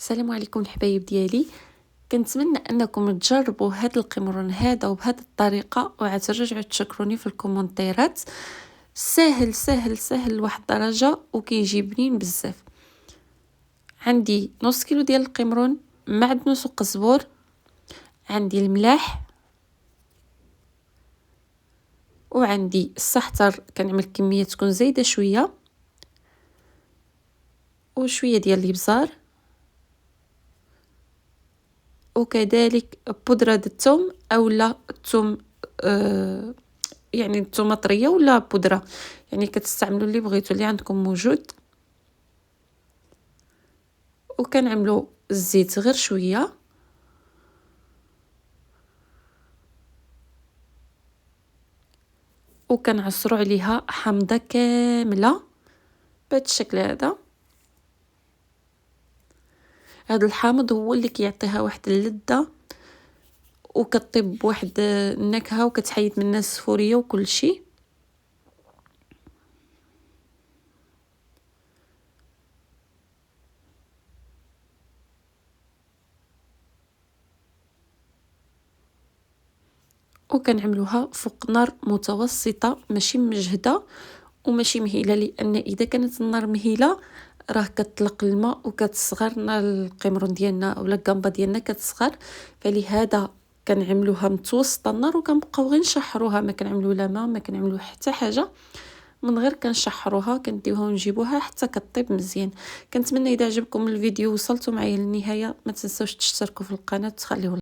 السلام عليكم الحبايب ديالي. كنتمنى انكم تجربوا هذا القمرون هذا وبهذه الطريقه وعترجعوا تشكروني في الكومنتيرات. سهل سهل سهل لواحد الدرجه وكيجي بنين بزاف. عندي نص كيلو ديال القمرون، معدنوس وقزبور، عندي الملاح، وعندي السحتر كنعمل كميه تكون زايده شويه، وشويه ديال الابزار، وكذلك بودرة الثوم اولا الثوم يعني الثومه طريه ولا بودره، يعني كتستعملوا اللي بغيتوا اللي عندكم موجود. وكنعملوا الزيت غير شويه، وكنعصروا عليها حامضه كامله بهذا الشكل هذا. هذا الحامض هو اللي كيعطيها واحد اللذه وكطيب بواحد النكهه وكتحيد من الناس السفوريه وكل شيء. وكنعملوها فوق نار متوسطه، ماشي مجهده وماشي مهيله، لان اذا كانت النار مهيله راه كتطلق الماء وكتصغر القمرون ديالنا اولا الكامبا ديالنا كتصغر. فلهذا كنعملوها متوسطه النار وكنبقاو غير نشحروها، ما كنعملو لا ما كنعملو حتى حاجه من غير كنشحروها، كنديوها ونجيبوها حتى كطيب مزيان. كنتمنى اذا عجبكم الفيديو وصلتوا معايا للنهايه ما تنساوش تشتركوا في القناه وتخليو